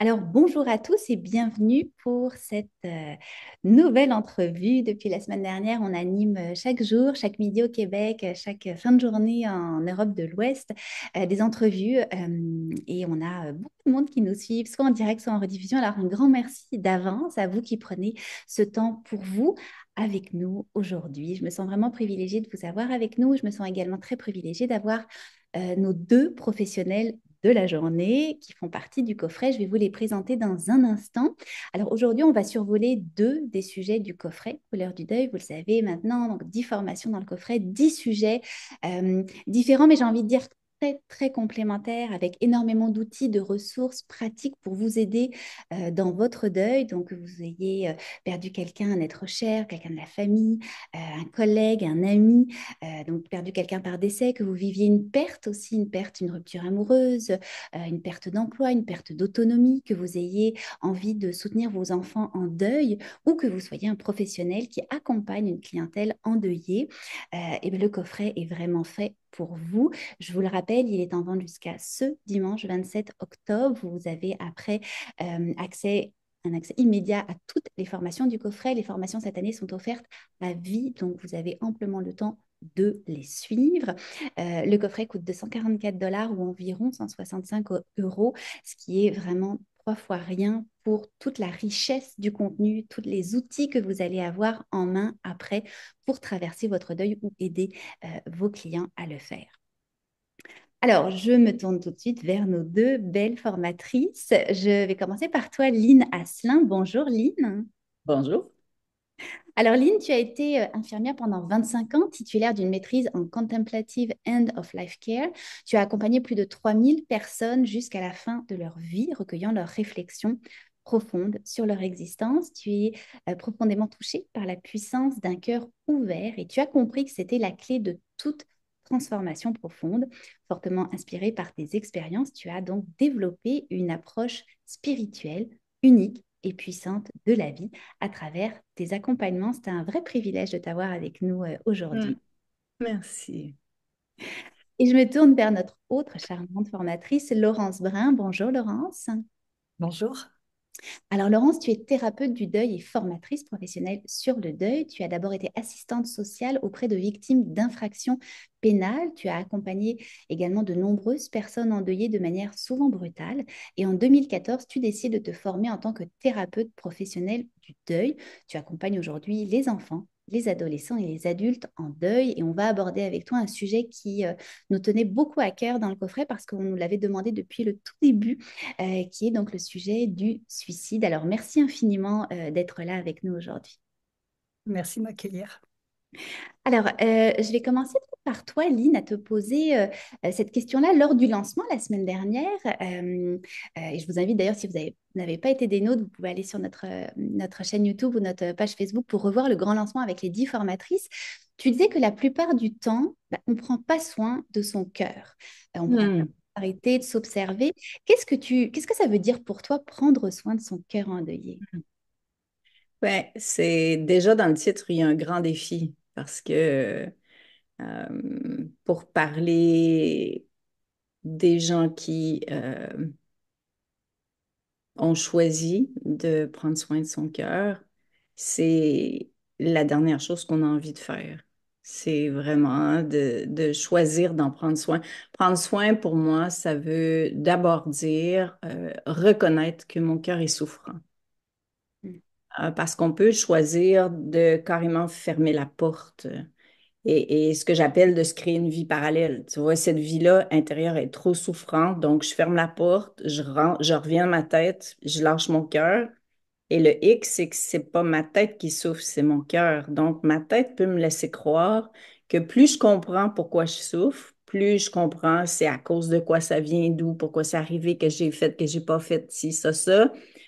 Alors, bonjour à tous et bienvenue pour cette nouvelle entrevue. Depuis la semaine dernière, on anime chaque jour, chaque midi au Québec, chaque fin de journée en Europe de l'Ouest, des entrevues et on a beaucoup de monde qui nous suit, soit en direct, soit en rediffusion. Alors, un grand merci d'avance à vous qui prenez ce temps pour vous avec nous aujourd'hui. Je me sens vraiment privilégiée de vous avoir avec nous. Je me sens également très privilégiée d'avoir nos deux professionnels de la journée qui font partie du coffret. Je vais vous les présenter dans un instant. Alors aujourd'hui, on va survoler deux des sujets du coffret, Couleur du deuil, vous le savez maintenant, donc 10 formations dans le coffret, 10 sujets différents, mais j'ai envie de dire très, très complémentaires, avec énormément d'outils, de ressources pratiques pour vous aider dans votre deuil. Donc, que vous ayez perdu quelqu'un, un être cher, quelqu'un de la famille, un collègue, un ami, donc perdu quelqu'un par décès, que vous viviez une perte aussi, une perte, une rupture amoureuse, une perte d'emploi, une perte d'autonomie, que vous ayez envie de soutenir vos enfants en deuil ou que vous soyez un professionnel qui accompagne une clientèle endeuillée, et bien, le coffret est vraiment fait pour vous. Je vous le rappelle, il est en vente jusqu'à ce dimanche 27 octobre. Vous avez après accès un accès immédiat à toutes les formations du coffret. Les formations cette année sont offertes à vie, donc vous avez amplement le temps de les suivre. Le coffret coûte 244 $ ou environ 165 euros, ce qui est vraiment trois fois rien pour toute la richesse du contenu, tous les outils que vous allez avoir en main après pour traverser votre deuil ou aider vos clients à le faire. Alors, je me tourne tout de suite vers nos deux belles formatrices. Je vais commencer par toi, Lynn Asselin. Bonjour, Lynn. Bonjour. Alors, Lynn, tu as été infirmière pendant 25 ans, titulaire d'une maîtrise en Contemplative End of Life Care. Tu as accompagné plus de 3000 personnes jusqu'à la fin de leur vie, recueillant leurs réflexions profondes sur leur existence. Tu es profondément touchée par la puissance d'un cœur ouvert et tu as compris que c'était la clé de toute transformation profonde. Fortement inspirée par tes expériences, tu as donc développé une approche spirituelle unique et puissante de la vie à travers tes accompagnements. C'était un vrai privilège de t'avoir avec nous Hmm, aujourd'hui. merci. Et je me tourne vers notre autre charmante formatrice, Laurence Brun. Bonjour Laurence. Bonjour. Alors Laurence, tu es thérapeute du deuil et formatrice professionnelle sur le deuil. Tu as d'abord été assistante sociale auprès de victimes d'infractions pénales. Tu as accompagné également de nombreuses personnes endeuillées de manière souvent brutale. Et en 2014, tu décides de te former en tant que thérapeute professionnelle du deuil. Tu accompagnes aujourd'hui les enfants, les adolescents et les adultes en deuil. Et on va aborder avec toi un sujet qui nous tenait beaucoup à cœur dans le coffret parce qu'on nous l'avait demandé depuis le tout début, qui est donc le sujet du suicide. Alors, merci infiniment d'être là avec nous aujourd'hui. Merci de m'accueillir. Alors, je vais commencer par toi, Lynn, à te poser cette question-là lors du lancement la semaine dernière. Et je vous invite d'ailleurs, si vous n'avez pas été des nôtres, vous pouvez aller sur notre chaîne YouTube ou notre page Facebook pour revoir le grand lancement avec les 10 formatrices. Tu disais que la plupart du temps, on ne prend pas soin de son cœur. On prend pas Hmm. arrêter de s'observer. Qu'est-ce que ça veut dire pour toi prendre soin de son cœur endeuillé? Ouais, c'est déjà dans le titre, il y a un grand défi parce que pour parler des gens qui ont choisi de prendre soin de son cœur, c'est la dernière chose qu'on a envie de faire. C'est vraiment de choisir d'en prendre soin. Prendre soin, pour moi, ça veut d'abord dire reconnaître que mon cœur est souffrant. Mm. Parce qu'on peut choisir de carrément fermer la porte et ce que j'appelle de se créer une vie parallèle. Tu vois, cette vie-là intérieure est trop souffrante, donc je ferme la porte, je rentre, je reviens à ma tête, je lâche mon cœur. Et le X, c'est que c'est pas ma tête qui souffre, c'est mon cœur. Donc, ma tête peut me laisser croire que plus je comprends pourquoi je souffre, plus je comprends c'est à cause de quoi ça vient, d'où, pourquoi c'est arrivé, que j'ai fait, que j'ai pas fait, ci, ça,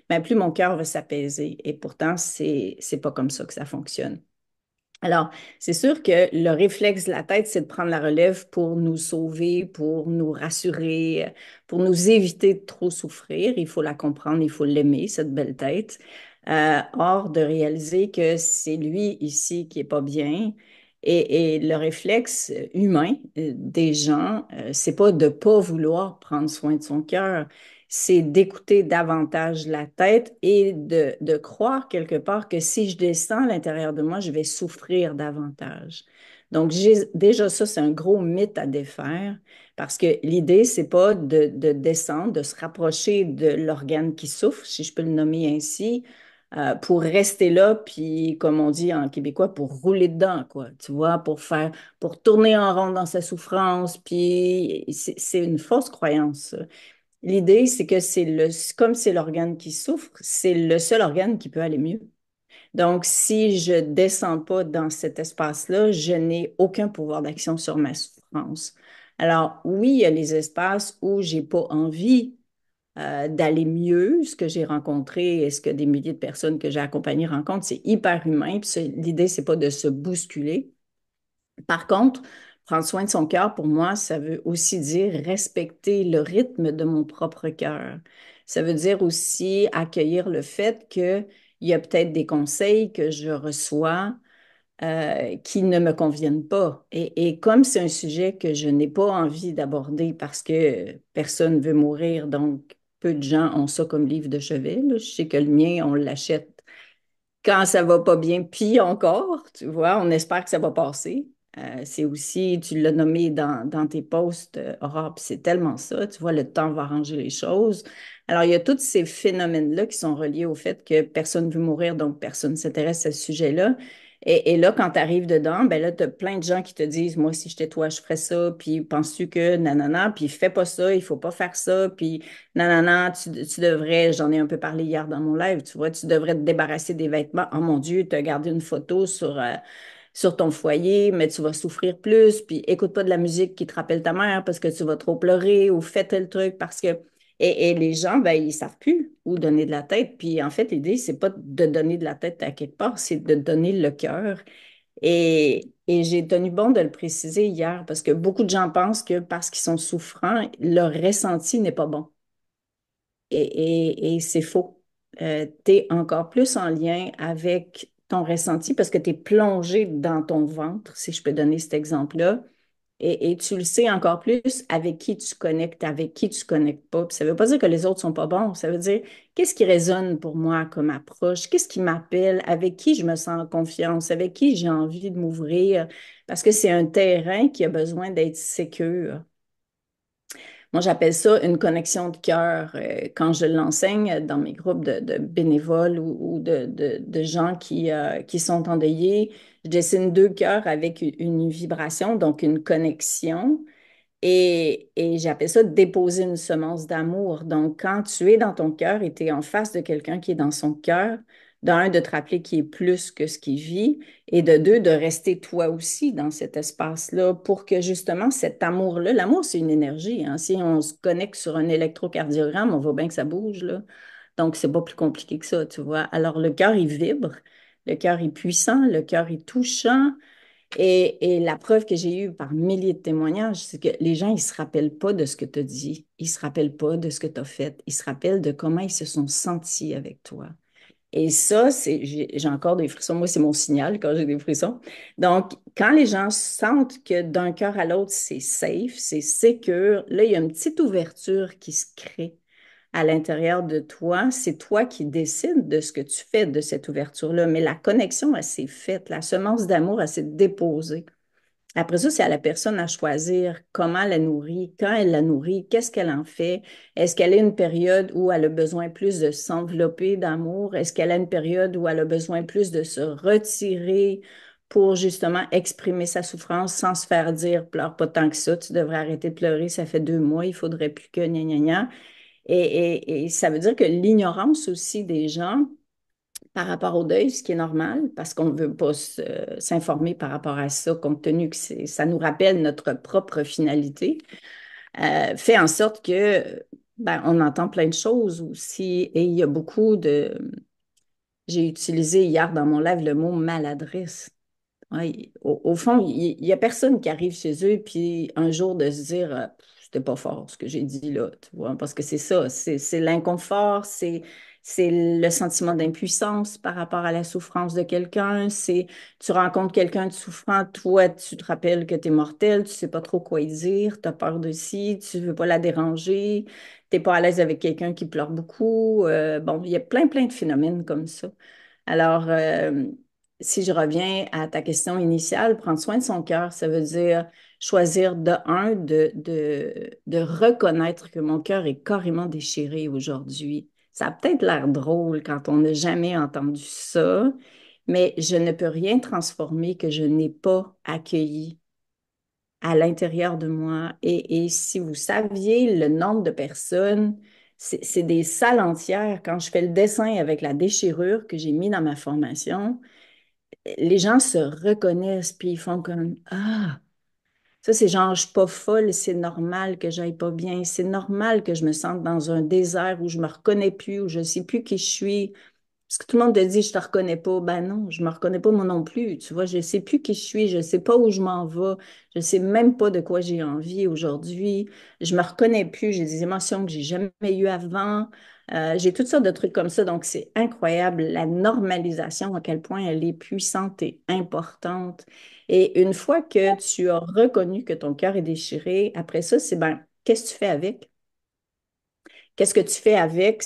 mais plus mon cœur va s'apaiser. Et pourtant, c'est pas comme ça que ça fonctionne. Alors, c'est sûr que le réflexe de la tête, c'est de prendre la relève pour nous sauver, pour nous rassurer, pour nous éviter de trop souffrir. Il faut la comprendre, il faut l'aimer, cette belle tête. Hors de réaliser que c'est lui ici qui est pas bien. Et le réflexe humain des gens, c'est pas de pas vouloir prendre soin de son cœur, c'est d'écouter davantage la tête et de croire quelque part que si je descends à l'intérieur de moi, je vais souffrir davantage. Donc, déjà ça, c'est un gros mythe à défaire parce que l'idée, c'est pas de descendre, de se rapprocher de l'organe qui souffre, si je peux le nommer ainsi, pour rester là, puis comme on dit en québécois, pour rouler dedans, quoi, tu vois, pour tourner en rond dans sa souffrance, puis c'est une fausse croyance, ça. L'idée, c'est que comme c'est l'organe qui souffre, c'est le seul organe qui peut aller mieux. Donc, si je descends pas dans cet espace-là, je n'ai aucun pouvoir d'action sur ma souffrance. Alors, oui, il y a les espaces où j'ai pas envie d'aller mieux. Ce que j'ai rencontré et ce que des milliers de personnes que j'ai accompagnées rencontrent, c'est hyper humain. Puis l'idée, c'est pas de se bousculer. Par contre, prendre soin de son cœur, pour moi, ça veut aussi dire respecter le rythme de mon propre cœur. Ça veut dire aussi accueillir le fait qu'il y a peut-être des conseils que je reçois qui ne me conviennent pas. Et comme c'est un sujet que je n'ai pas envie d'aborder parce que personne veut mourir, donc peu de gens ont ça comme livre de chevet, là. Je sais que le mien, on l'achète quand ça va pas bien, puis encore, tu vois, on espère que ça va passer. C'est aussi, tu l'as nommé dans tes posts, Aurore, puis c'est tellement ça, tu vois, le temps va arranger les choses. Alors, il y a tous ces phénomènes-là qui sont reliés au fait que personne ne veut mourir, donc personne ne s'intéresse à ce sujet-là. Et là, quand tu arrives dedans, ben là, tu as plein de gens qui te disent, moi, si j'étais toi, je ferais ça, puis penses-tu que nanana, puis fais pas ça, il faut pas faire ça, puis nanana, tu devrais, j'en ai un peu parlé hier dans mon live, tu vois, tu devrais te débarrasser des vêtements. Oh mon Dieu, tu as gardé une photo sur ton foyer, mais tu vas souffrir plus, puis écoute pas de la musique qui te rappelle ta mère parce que tu vas trop pleurer ou fais tel truc parce que... Et les gens, ben, ils savent plus où donner de la tête. Puis en fait, l'idée, c'est pas de donner de la tête à quelque part, c'est de donner le cœur. Et j'ai tenu bon de le préciser hier parce que beaucoup de gens pensent que parce qu'ils sont souffrants, leur ressenti n'est pas bon. Et c'est faux. Tu es encore plus en lien avec ton ressenti parce que tu es plongé dans ton ventre, si je peux donner cet exemple-là. Et tu le sais encore plus avec qui tu connectes, avec qui tu connectes pas. Puis ça ne veut pas dire que les autres sont pas bons. Ça veut dire qu'est-ce qui résonne pour moi comme approche, qu'est-ce qui m'appelle, avec qui je me sens en confiance, avec qui j'ai envie de m'ouvrir. Parce que c'est un terrain qui a besoin d'être sécure. Moi, j'appelle ça une connexion de cœur. Quand je l'enseigne dans mes groupes de bénévoles ou de gens qui sont endeuillés, je dessine deux cœurs avec une vibration, donc une connexion. Et j'appelle ça déposer une semence d'amour. Donc, quand tu es dans ton cœur et tu es en face de quelqu'un qui est dans son cœur, d'un, de te rappeler qu'il est plus que ce qu'il vit, et de deux, de rester toi aussi dans cet espace-là pour que justement cet amour-là, l'amour, c'est une énergie, hein. Si on se connecte sur un électrocardiogramme, on voit bien que ça bouge, là. Donc, c'est pas plus compliqué que ça, tu vois. Alors, le cœur, il vibre, le cœur est puissant, le cœur est touchant. Et la preuve que j'ai eue par milliers de témoignages, c'est que les gens, ils ne se rappellent pas de ce que tu as dit, ils ne se rappellent pas de ce que tu as fait, ils se rappellent de comment ils se sont sentis avec toi. Et ça, j'ai encore des frissons. Moi, c'est mon signal quand j'ai des frissons. Donc, quand les gens sentent que d'un cœur à l'autre, c'est safe, c'est sécure, là, il y a une petite ouverture qui se crée à l'intérieur de toi. C'est toi qui décides de ce que tu fais de cette ouverture-là. Mais la connexion, elle s'est faite. La semence d'amour, elle s'est déposée. Après ça, c'est à la personne à choisir comment elle la nourrit, quand elle la nourrit, qu'est-ce qu'elle en fait. Est-ce qu'elle a une période où elle a besoin plus de s'envelopper d'amour? Est-ce qu'elle a une période où elle a besoin plus de se retirer pour justement exprimer sa souffrance sans se faire dire, pleure pas tant que ça, tu devrais arrêter de pleurer, ça fait 2 mois, il faudrait plus que gna gna gna. Et ça veut dire que l'ignorance aussi des gens par rapport au deuil, ce qui est normal, parce qu'on ne veut pas s'informer par rapport à ça, compte tenu que ça nous rappelle notre propre finalité, fait en sorte que ben, on entend plein de choses aussi. Et il y a beaucoup de... J'ai utilisé hier dans mon live le mot maladresse. Ouais, au fond, il n'y a personne qui arrive chez eux, puis un jour de se dire, c'était pas fort ce que j'ai dit là, tu vois, parce que c'est ça, c'est l'inconfort, c'est le sentiment d'impuissance par rapport à la souffrance de quelqu'un, c'est tu rencontres quelqu'un de souffrant, toi, tu te rappelles que tu es mortel, tu sais pas trop quoi y dire, tu as peur de ci, tu veux pas la déranger, t'es pas à l'aise avec quelqu'un qui pleure beaucoup. Bon, il y a plein de phénomènes comme ça. Alors, si je reviens à ta question initiale, prendre soin de son cœur, ça veut dire choisir de reconnaître que mon cœur est carrément déchiré aujourd'hui. Ça a peut-être l'air drôle quand on n'a jamais entendu ça, mais je ne peux rien transformer que je n'ai pas accueilli à l'intérieur de moi. Et si vous saviez le nombre de personnes, c'est des salles entières. Quand je fais le dessin avec la déchirure que j'ai mis dans ma formation, les gens se reconnaissent, puis ils font comme Ah, ça c'est genre, je suis pas folle, c'est normal que j'aille pas bien, c'est normal que je me sente dans un désert où je me reconnais plus, où je sais plus qui je suis. Parce que tout le monde te dit, je te reconnais pas. Ben non, je me reconnais pas moi non plus. Tu vois, je sais plus qui je suis, je sais pas où je m'en vais, je sais même pas de quoi j'ai envie aujourd'hui. Je me reconnais plus, j'ai des émotions que j'ai jamais eues avant. J'ai toutes sortes de trucs comme ça. Donc, c'est incroyable la normalisation, à quel point elle est puissante et importante. Et une fois que tu as reconnu que ton cœur est déchiré, après ça, c'est ben, qu'est-ce que tu fais avec? Qu'est-ce que tu fais avec?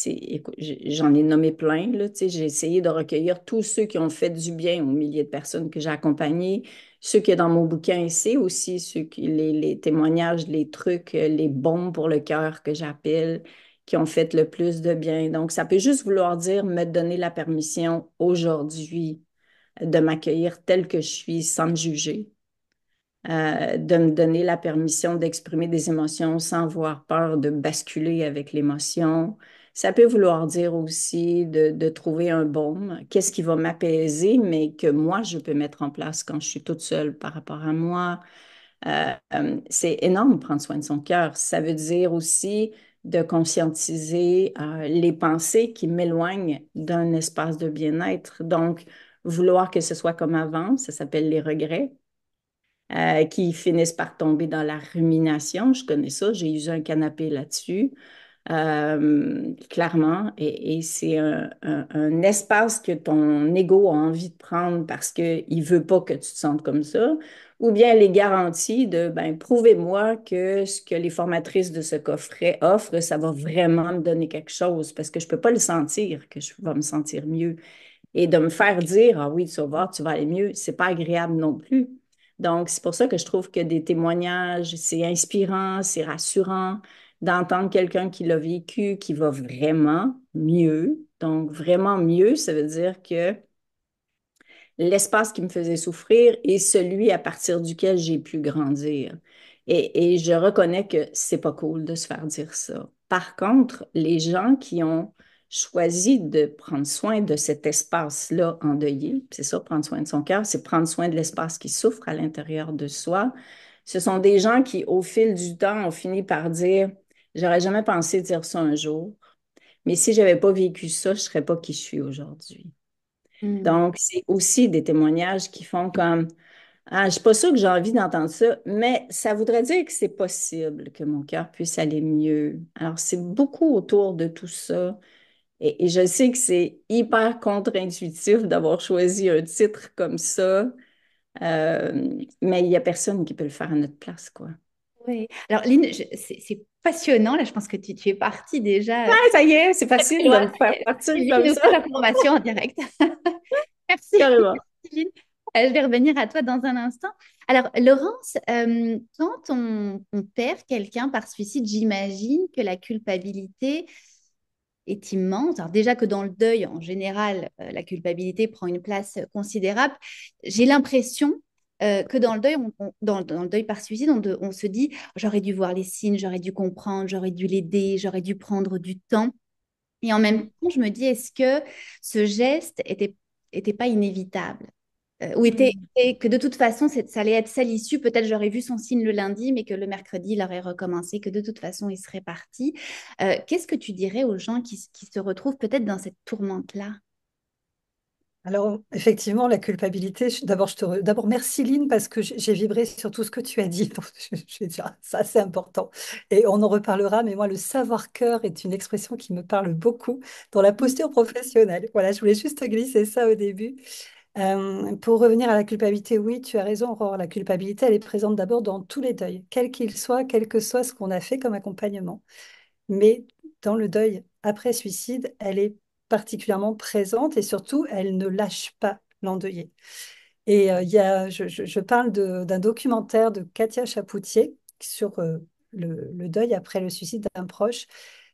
Écoute, j'en ai nommé plein, là, tu sais, j'ai essayé de recueillir tous ceux qui ont fait du bien aux milliers de personnes que j'ai accompagnées, ceux qui sont dans mon bouquin ici aussi, les témoignages, les trucs, les bons pour le cœur que j'appelle, qui ont fait le plus de bien. Donc, ça peut juste vouloir dire me donner la permission aujourd'hui de m'accueillir tel que je suis sans me juger, de me donner la permission d'exprimer des émotions sans avoir peur de basculer avec l'émotion. Ça peut vouloir dire aussi de trouver un baume, qu'est-ce qui va m'apaiser, mais que moi, je peux mettre en place quand je suis toute seule par rapport à moi. C'est énorme prendre soin de son cœur. Ça veut dire aussi de conscientiser les pensées qui m'éloignent d'un espace de bien-être. Donc, vouloir que ce soit comme avant, ça s'appelle les regrets qui finissent par tomber dans la rumination. Je connais ça, j'ai usé un canapé là-dessus, clairement. Et c'est un espace que ton ego a envie de prendre parce qu'il ne veut pas que tu te sentes comme ça. Ou bien les garanties de, ben, prouvez-moi que ce que les formatrices de ce coffret offrent, ça va vraiment me donner quelque chose parce que je ne peux pas le sentir, que je vais me sentir mieux. Et de me faire dire, ah oui, tu vas voir, tu vas aller mieux, c'est pas agréable non plus. Donc, c'est pour ça que je trouve que des témoignages, c'est inspirant, c'est rassurant d'entendre quelqu'un qui l'a vécu, qui va vraiment mieux. Donc, vraiment mieux, ça veut dire que l'espace qui me faisait souffrir est celui à partir duquel j'ai pu grandir. Et je reconnais que c'est pas cool de se faire dire ça. Par contre, les gens qui ont choisi de prendre soin de cet espace-là endeuillé, c'est ça, prendre soin de son cœur, c'est prendre soin de l'espace qui souffre à l'intérieur de soi. Ce sont des gens qui, au fil du temps, ont fini par dire, j'aurais jamais pensé dire ça un jour, mais si j'avais pas vécu ça, je serais pas qui je suis aujourd'hui. Mm. Donc, c'est aussi des témoignages qui font comme Ah, je suis pas sûre que j'ai envie d'entendre ça, mais ça voudrait dire que c'est possible que mon cœur puisse aller mieux. Alors, c'est beaucoup autour de tout ça. Et je sais que c'est hyper contre-intuitif d'avoir choisi un titre comme ça, mais il n'y a personne qui peut le faire à notre place, quoi. Oui. Alors, Lynn, c'est passionnant. Là, je pense que tu es partie déjà Ah, ça y est, c'est très, très facile de loin. me faire partir Lynn comme nous ça, fait la formation en direct. Merci, carrément. merci, Lynn. Je vais revenir à toi dans un instant. Alors, Laurence, quand on perd quelqu'un par suicide, j'imagine que la culpabilité est immense. Alors déjà que dans le deuil, en général, la culpabilité prend une place considérable. J'ai l'impression que dans le deuil, dans le deuil par suicide, on se dit, j'aurais dû voir les signes, j'aurais dû comprendre, j'aurais dû l'aider, j'aurais dû prendre du temps. Et en même temps, je me dis, est-ce que ce geste était pas inévitable? Ou que de toute façon, ça allait être ça l'issue. Peut-être j'aurais vu son signe le lundi, mais que le mercredi, il aurait recommencé, que de toute façon, il serait parti. Qu'est-ce que tu dirais aux gens qui se retrouvent peut-être dans cette tourmente-là? Alors, effectivement, la culpabilité, d'abord, merci Lynn, parce que j'ai vibré sur tout ce que tu as dit. Donc, je vais dire, ça, c'est important. Et on en reparlera, mais moi, le savoir-cœur est une expression qui me parle beaucoup dans la posture professionnelle. Voilà, je voulais juste glisser ça au début. Pour revenir à la culpabilité, oui, tu as raison, Aurore. La culpabilité, elle est présente d'abord dans tous les deuils, quel qu'il soit, quel que soit ce qu'on a fait comme accompagnement. Mais dans le deuil après suicide, elle est particulièrement présente et surtout, elle ne lâche pas l'endeuillé. Et je parle d'un documentaire de Katia Chapoutier sur le deuil après le suicide d'un proche,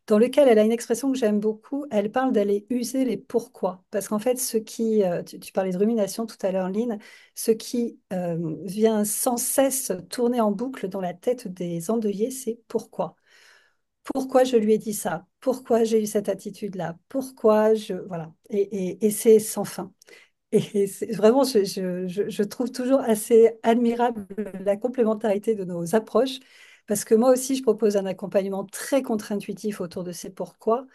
dans lequel elle a une expression que j'aime beaucoup. Elle parle d'aller user les pourquoi. Parce qu'en fait, tu parlais de rumination tout à l'heure, Lynn, ce qui vient sans cesse tourner en boucle dans la tête des endeuillés, c'est pourquoi. Pourquoi je lui ai dit ça? Pourquoi j'ai eu cette attitude-là? Pourquoi je... Voilà. Et c'est sans fin. Et vraiment, je trouve toujours assez admirable la complémentarité de nos approches, parce que moi aussi, je propose un accompagnement très contre-intuitif autour de ces pourquoi.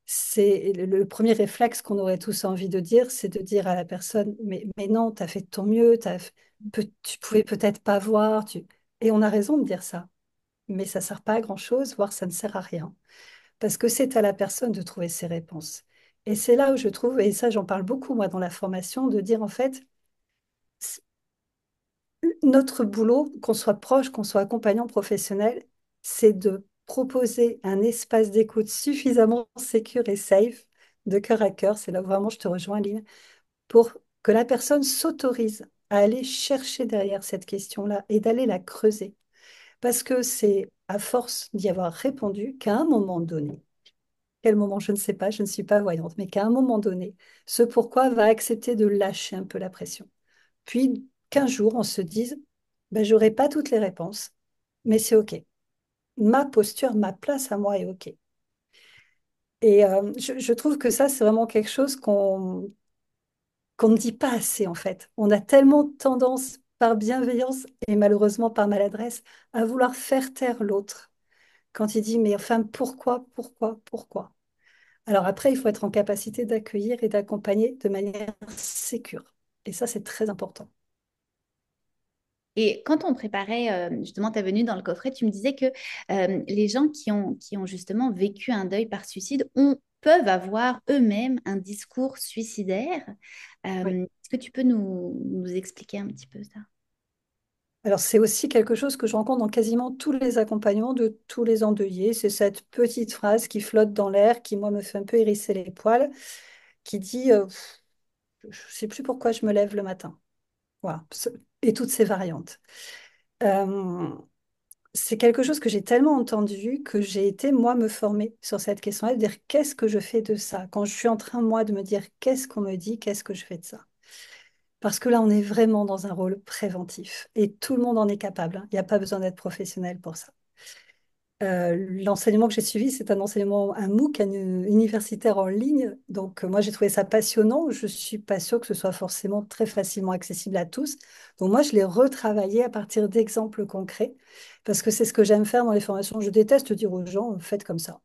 C'est le premier réflexe qu'on aurait tous envie de dire, c'est de dire à la personne, mais non, tu as fait de ton mieux, tu pouvais peut-être pas voir. Et on a raison de dire ça, mais ça sert pas à grand-chose, voire ça ne sert à rien parce que c'est à la personne de trouver ses réponses. Et c'est là où je trouve, et ça j'en parle beaucoup moi dans la formation, de dire en fait, c- notre boulot, qu'on soit proche, qu'on soit accompagnant professionnel, c'est de proposer un espace d'écoute suffisamment sécure et safe, de cœur à cœur, c'est là où vraiment je te rejoins, Lynn, pour que la personne s'autorise à aller chercher derrière cette question-là et d'aller la creuser. Parce que c'est à force d'y avoir répondu qu'à un moment donné, quel moment, je ne sais pas, je ne suis pas voyante, mais qu'à un moment donné, ce pourquoi va accepter de lâcher un peu la pression. Puis qu'un jour, on se dise, ben, j'aurai pas toutes les réponses, mais c'est OK. Ma posture, ma place à moi est OK. Et je trouve que ça, c'est vraiment quelque chose qu'on ne dit pas assez, en fait. On a tellement tendance, par bienveillance et malheureusement par maladresse, à vouloir faire taire l'autre quand il dit, mais enfin, pourquoi, pourquoi, pourquoi? Alors après, il faut être en capacité d'accueillir et d'accompagner de manière sécure. Et ça, c'est très important. Et quand on préparait justement ta venue dans le coffret, tu me disais que les gens qui ont justement vécu un deuil par suicide peuvent avoir eux-mêmes un discours suicidaire. Oui. Est-ce que tu peux nous expliquer un petit peu ça? Alors, c'est aussi quelque chose que je rencontre dans quasiment tous les accompagnements de tous les endeuillés. C'est cette petite phrase qui flotte dans l'air, qui, moi, me fait un peu hérisser les poils, qui dit je ne sais plus pourquoi je me lève le matin. Voilà. Et toutes ces variantes. Euh, c'est quelque chose que j'ai tellement entendu que j'ai été, moi, me former sur cette question-là, de dire qu'est-ce que je fais de ça? Quand je suis en train, moi, de me dire qu'est-ce qu'on me dit, qu'est-ce que je fais de ça? Parce que là, on est vraiment dans un rôle préventif et tout le monde en est capable, hein. Il n'y a pas besoin d'être professionnel pour ça. L'enseignement que j'ai suivi, c'est un enseignement, un MOOC, un universitaire en ligne. Donc, moi, j'ai trouvé ça passionnant. Je ne suis pas sûre que ce soit forcément très facilement accessible à tous. Donc, moi, je l'ai retravaillé à partir d'exemples concrets parce que c'est ce que j'aime faire dans les formations. Je déteste dire aux gens, faites comme ça.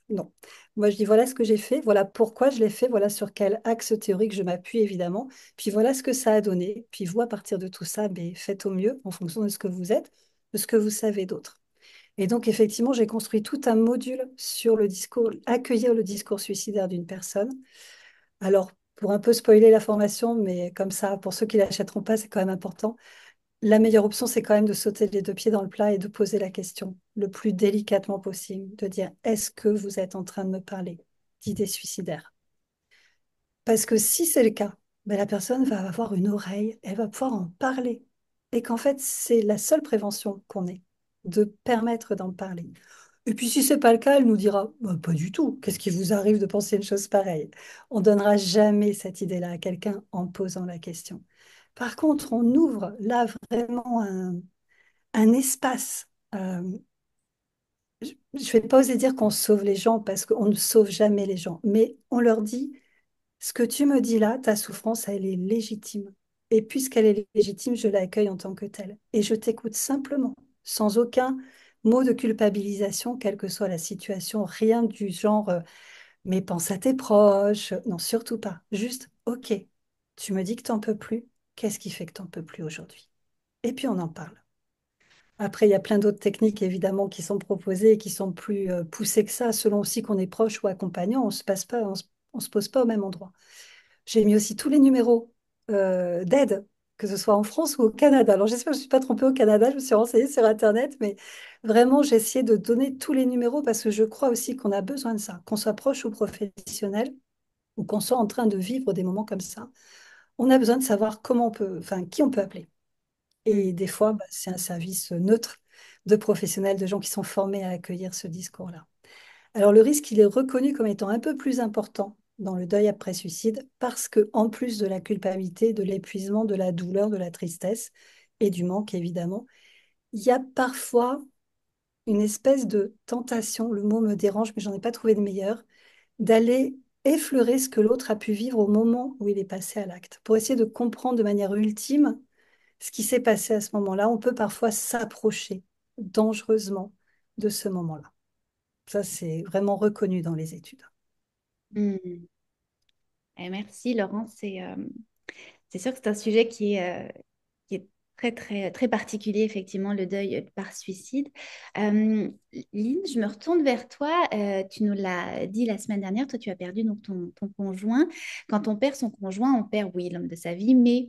Non. Moi, je dis, voilà ce que j'ai fait, voilà pourquoi je l'ai fait, voilà sur quel axe théorique je m'appuie, évidemment. Puis voilà ce que ça a donné. Puis vous, à partir de tout ça, ben, faites au mieux en fonction de ce que vous êtes, de ce que vous savez d'autre. Et donc, effectivement, j'ai construit tout un module sur le discours, accueillir le discours suicidaire d'une personne. Alors, pour un peu spoiler la formation, mais comme ça, pour ceux qui ne l'achèteront pas, c'est quand même important. La meilleure option, c'est quand même de sauter les deux pieds dans le plat et de poser la question le plus délicatement possible, de dire, est-ce que vous êtes en train de me parler d'idées suicidaires? Parce que si c'est le cas, ben, la personne va avoir une oreille, elle va pouvoir en parler. Et qu'en fait, c'est la seule prévention qu'on ait, de permettre d'en parler. Et puis si c'est pas le cas, elle nous dira, bah, pas du tout, qu'est-ce qui vous arrive de penser une chose pareille? On donnera jamais cette idée-là à quelqu'un en posant la question. Par contre, on ouvre là vraiment un espace. Je ne vais pas oser dire qu'on sauve les gens parce qu'on ne sauve jamais les gens, mais on leur dit, ce que tu me dis là, ta souffrance, elle est légitime. Et puisqu'elle est légitime, je l'accueille en tant que telle. Et je t'écoute simplement, sans aucun mot de culpabilisation, quelle que soit la situation, rien du genre, mais pense à tes proches. Non, surtout pas. Juste, OK. Tu me dis que t'en peux plus. Qu'est-ce qui fait que t'en peux plus aujourd'hui? Et puis on en parle. Après, il y a plein d'autres techniques, évidemment, qui sont proposées et qui sont plus poussées que ça, selon aussi qu'on est proche ou accompagnant. On se pose pas au même endroit. J'ai mis aussi tous les numéros d'aide, que ce soit en France ou au Canada. Alors, j'espère que je ne suis pas trompée au Canada, je me suis renseignée sur Internet, mais vraiment, j'ai essayé de donner tous les numéros parce que je crois aussi qu'on a besoin de ça, qu'on soit proche ou professionnel, ou qu'on soit en train de vivre des moments comme ça. On a besoin de savoir comment on peut, enfin, qui on peut appeler. Mm. Et des fois, bah, c'est un service neutre de professionnels, de gens qui sont formés à accueillir ce discours-là. Alors le risque, il est reconnu comme étant un peu plus important dans le deuil après suicide parce que en plus de la culpabilité, de l'épuisement, de la douleur, de la tristesse et du manque évidemment, il y a parfois une espèce de tentation, le mot me dérange mais j'en ai pas trouvé de meilleur, d'aller effleurer ce que l'autre a pu vivre au moment où il est passé à l'acte. Pour essayer de comprendre de manière ultime ce qui s'est passé à ce moment-là, on peut parfois s'approcher dangereusement de ce moment-là. Ça, c'est vraiment reconnu dans les études. Mm. Merci Laurence, c'est sûr que c'est un sujet qui est très, très, très particulier, effectivement, le deuil par suicide. Euh, Lynn, je me retourne vers toi. Tu nous l'as dit la semaine dernière, toi, tu as perdu donc ton conjoint. Quand on perd son conjoint, on perd, oui, l'homme de sa vie, mais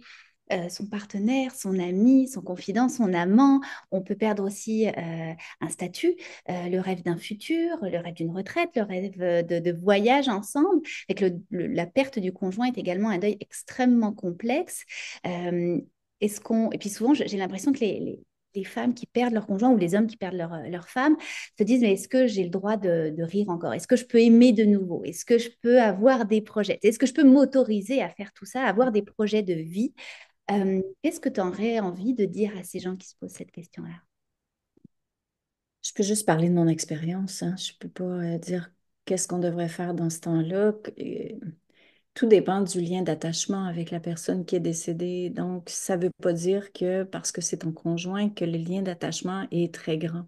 son partenaire, son ami, son confident, son amant. On peut perdre aussi un statut, le rêve d'un futur, le rêve d'une retraite, le rêve de voyage ensemble. Et que la perte du conjoint est également un deuil extrêmement complexe. Euh, Et puis souvent, j'ai l'impression que les femmes qui perdent leur conjoint ou les hommes qui perdent leur femme se disent, mais est-ce que j'ai le droit de rire encore? Est-ce que je peux aimer de nouveau? Est-ce que je peux avoir des projets? Est-ce que je peux m'autoriser à faire tout ça, à avoir des projets de vie? Qu'est-ce que tu aurais envie de dire à ces gens qui se posent cette question-là? Je peux juste parler de mon expérience, hein. Je peux pas dire qu'est-ce qu'on devrait faire dans ce temps-là. Tout dépend du lien d'attachement avec la personne qui est décédée. Donc, ça ne veut pas dire que parce que c'est ton conjoint que le lien d'attachement est très grand.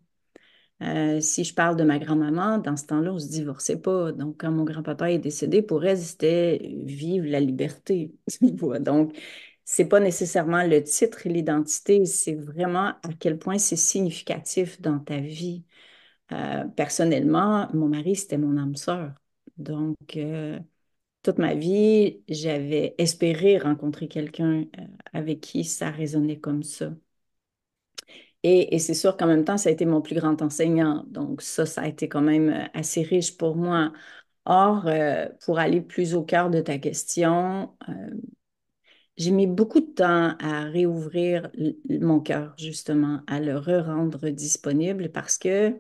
Si je parle de ma grand-maman, dans ce temps-là, on ne se divorçait pas. Donc, quand mon grand-papa est décédé, pour elle, c'était vivre la liberté. Tu vois. Donc, c'est pas nécessairement le titre et l'identité, c'est vraiment à quel point c'est significatif dans ta vie. Personnellement, mon mari, c'était mon âme sœur. Donc, toute ma vie, j'avais espéré rencontrer quelqu'un avec qui ça résonnait comme ça. Et c'est sûr qu'en même temps, ça a été mon plus grand enseignant. Donc ça a été quand même assez riche pour moi. Or, pour aller plus au cœur de ta question, j'ai mis beaucoup de temps à réouvrir mon cœur, justement, à le re-rendre disponible parce que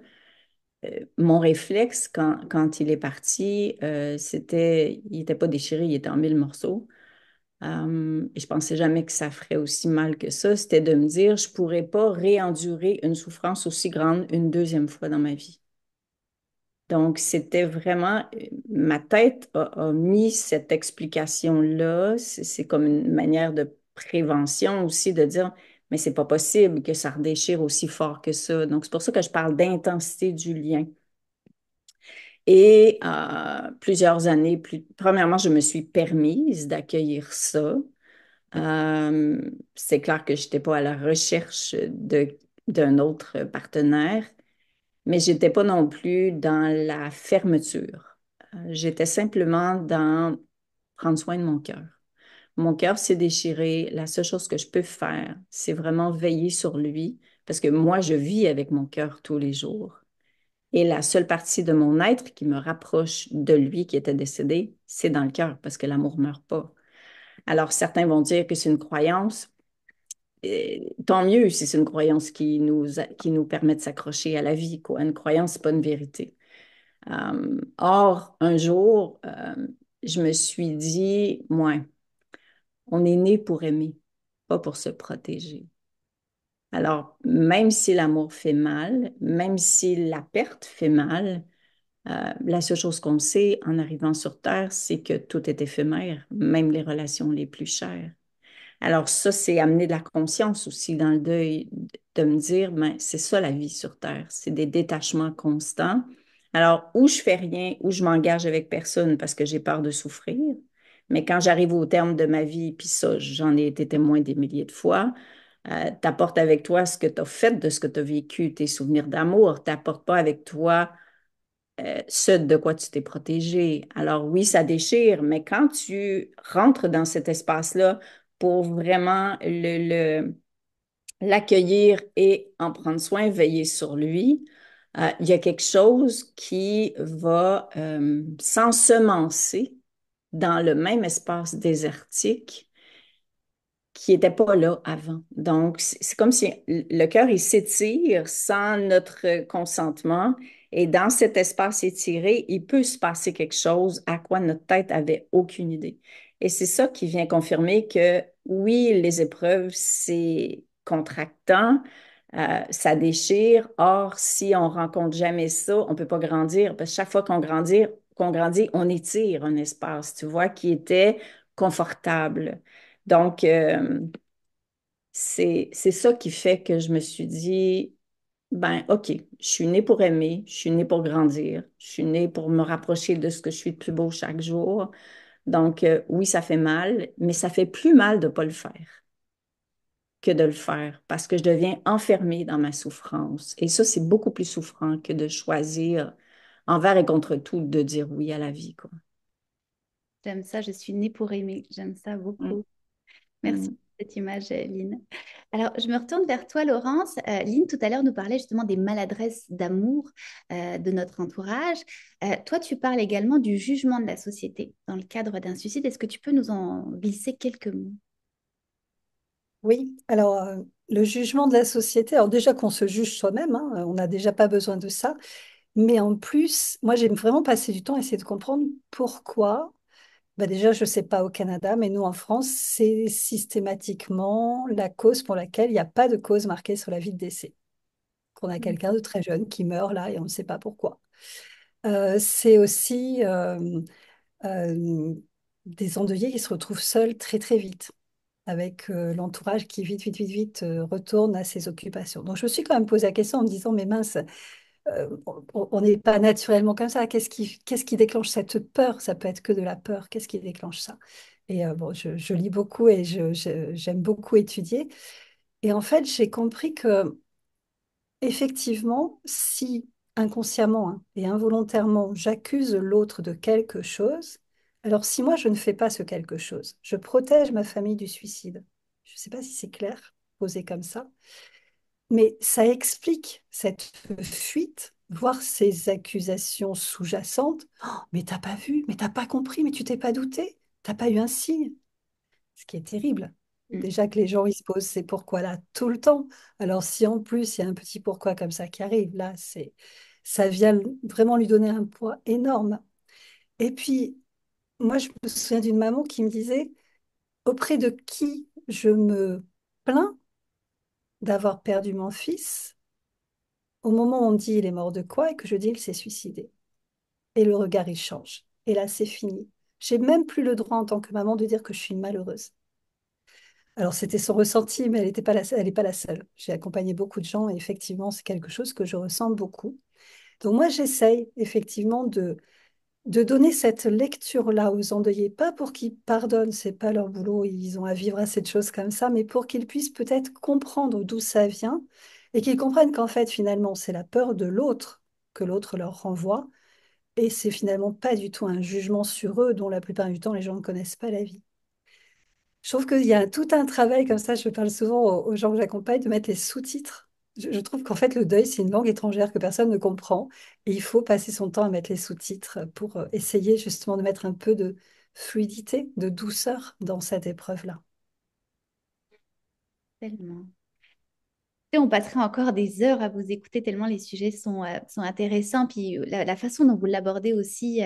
mon réflexe, quand il est parti, il n'était pas déchiré, il était en mille morceaux. Et je pensais jamais que ça ferait aussi mal que ça. C'était de me dire, je pourrais pas réendurer une souffrance aussi grande une deuxième fois dans ma vie. Donc, c'était vraiment, ma tête a mis cette explication-là. C'est comme une manière de prévention aussi, de dire, mais c'est pas possible que ça redéchire aussi fort que ça. Donc, c'est pour ça que je parle d'intensité du lien. Et plusieurs années premièrement, je me suis permise d'accueillir ça. C'est clair que je n'étais pas à la recherche d'un autre partenaire, mais je n'étais pas non plus dans la fermeture. J'étais simplement dans prendre soin de mon cœur. Mon cœur s'est déchiré. La seule chose que je peux faire, c'est vraiment veiller sur lui, parce que moi, je vis avec mon cœur tous les jours. Et la seule partie de mon être qui me rapproche de lui qui était décédé, c'est dans le cœur, parce que l'amour ne meurt pas. Alors, certains vont dire que c'est une croyance. Tant mieux si c'est une croyance qui nous permet de s'accrocher à la vie, quoi. Une croyance, c'est pas une vérité. Or, un jour, je me suis dit, ouais, on est né pour aimer, pas pour se protéger. Alors, même si l'amour fait mal, même si la perte fait mal, la seule chose qu'on sait en arrivant sur Terre, c'est que tout est éphémère, même les relations les plus chères. Alors ça, c'est amener de la conscience aussi dans le deuil, de me dire, ben, c'est ça la vie sur Terre, c'est des détachements constants. Alors, ou je fais rien, ou je m'engage avec personne parce que j'ai peur de souffrir, Mais quand j'arrive au terme de ma vie, puis ça, j'en ai été témoin des milliers de fois, tu apportes avec toi ce que tu as fait de ce que tu as vécu, tes souvenirs d'amour. Tu n'apportes pas avec toi ce de quoi tu t'es protégé. Alors oui, ça déchire, mais quand tu rentres dans cet espace-là pour vraiment l'accueillir et en prendre soin, veiller sur lui, il y a quelque chose qui va s'ensemencer dans le même espace désertique qui n'était pas là avant. Donc, c'est comme si le cœur, il s'étire sans notre consentement. Et dans cet espace étiré, il peut se passer quelque chose à quoi notre tête avait aucune idée. Et c'est ça qui vient confirmer que oui, les épreuves, c'est contractant, ça déchire. Or, si on rencontre jamais ça, on peut pas grandir. Parce que chaque fois qu'on grandit, on étire un espace, tu vois, qui était confortable. Donc, c'est ça qui fait que je me suis dit, ben, OK, je suis née pour aimer, je suis née pour grandir, je suis née pour me rapprocher de ce que je suis de plus beau chaque jour. Donc, oui, ça fait mal, mais ça fait plus mal de ne pas le faire que de le faire parce que je deviens enfermée dans ma souffrance. Et ça, c'est beaucoup plus souffrant que de choisir envers et contre tout de dire oui à la vie, quoi. J'aime ça, je suis née pour aimer. J'aime ça Mm, beaucoup. Merci mm. pour cette image, Lynn. Alors, je me retourne vers toi, Laurence. Lynn, tout à l'heure, nous parlait justement des maladresses d'amour de notre entourage. Toi, tu parles également du jugement de la société dans le cadre d'un suicide. Est-ce que tu peux nous en glisser quelques mots? Oui, alors le jugement de la société, alors déjà qu'on se juge soi-même, hein, on n'a déjà pas besoin de ça, mais en plus, moi j'ai vraiment passé du temps à essayer de comprendre pourquoi. Bah déjà, je ne sais pas au Canada, mais nous en France, c'est systématiquement la cause pour laquelle il n'y a pas de cause marquée sur l'avis de décès. Qu'on a quelqu'un de très jeune qui meurt là et on ne sait pas pourquoi. C'est aussi euh, des endeuillés qui se retrouvent seuls très très vite, avec l'entourage qui vite, vite, vite, vite retourne à ses occupations. Donc je me suis quand même posé la question en me disant, mais mince, on n'est pas naturellement comme ça. Qu'est-ce qui déclenche cette peur? Ça peut être que de la peur. Qu'est-ce qui déclenche ça? Et bon, je lis beaucoup et j'aime beaucoup étudier. Et en fait, j'ai compris que effectivement, si inconsciemment hein, et involontairement j'accuse l'autre de quelque chose, alors si moi je ne fais pas ce quelque chose, je protège ma famille du suicide. Je ne sais pas si c'est clair, posé comme ça, mais ça explique cette fuite, voire ces accusations sous-jacentes. Oh, mais t'as pas vu, mais t'as pas compris, mais tu t'es pas douté, t'as pas eu un signe. Ce qui est terrible. Mm. Déjà que les gens ils se posent ces pourquoi-là tout le temps. Alors si en plus il y a un petit pourquoi comme ça qui arrive, là, ça vient vraiment lui donner un poids énorme. Et puis, moi, je me souviens d'une maman qui me disait, auprès de qui je me plains d'avoir perdu mon fils, au moment où on me dit il est mort de quoi et que je dis il s'est suicidé. Et le regard, il change. Et là, c'est fini. J'ai même plus le droit en tant que maman de dire que je suis une malheureuse. Alors, c'était son ressenti, mais elle n'est pas la seule. J'ai accompagné beaucoup de gens et effectivement, c'est quelque chose que je ressens beaucoup. Donc, moi, j'essaye effectivement de donner cette lecture-là aux endeuillés, pas pour qu'ils pardonnent, c'est pas leur boulot, ils ont à vivre assez de choses comme ça, mais pour qu'ils puissent peut-être comprendre d'où ça vient et qu'ils comprennent qu'en fait, finalement, c'est la peur de l'autre que l'autre leur renvoie et c'est finalement pas du tout un jugement sur eux dont la plupart du temps, les gens ne connaissent pas la vie. Je trouve qu'il y a tout un travail comme ça, je parle souvent aux gens que j'accompagne, de mettre les sous-titres. Je trouve qu'en fait, le deuil, c'est une langue étrangère que personne ne comprend. Et il faut passer son temps à mettre les sous-titres pour essayer justement de mettre un peu de fluidité, de douceur dans cette épreuve-là. Tellement. Et on passerait encore des heures à vous écouter tellement les sujets sont intéressants. Puis la façon dont vous l'abordez aussi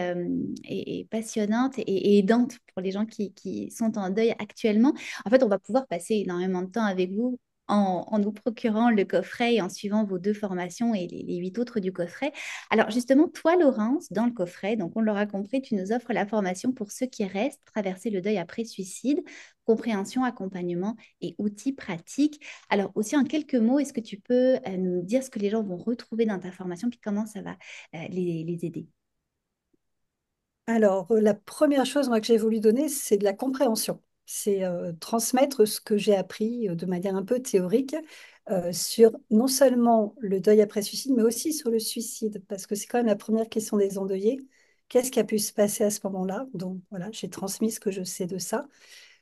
est passionnante et aidante pour les gens qui sont en deuil actuellement. En fait, on va pouvoir passer énormément de temps avec vous en nous procurant le coffret et en suivant vos deux formations et les huit autres du coffret. Alors justement, toi, Laurence, dans le coffret, donc on l'aura compris, tu nous offres la formation pour ceux qui restent, traverser le deuil après suicide, compréhension, accompagnement et outils pratiques. Alors aussi en quelques mots, est-ce que tu peux nous dire ce que les gens vont retrouver dans ta formation, puis comment ça va les aider? Alors, la première chose moi, que j'ai voulu donner, c'est de la compréhension. C'est transmettre ce que j'ai appris de manière un peu théorique sur non seulement le deuil après suicide, mais aussi sur le suicide, parce que c'est quand même la première question des endeuillés. Qu'est-ce qui a pu se passer à ce moment-là? Donc voilà, j'ai transmis ce que je sais de ça,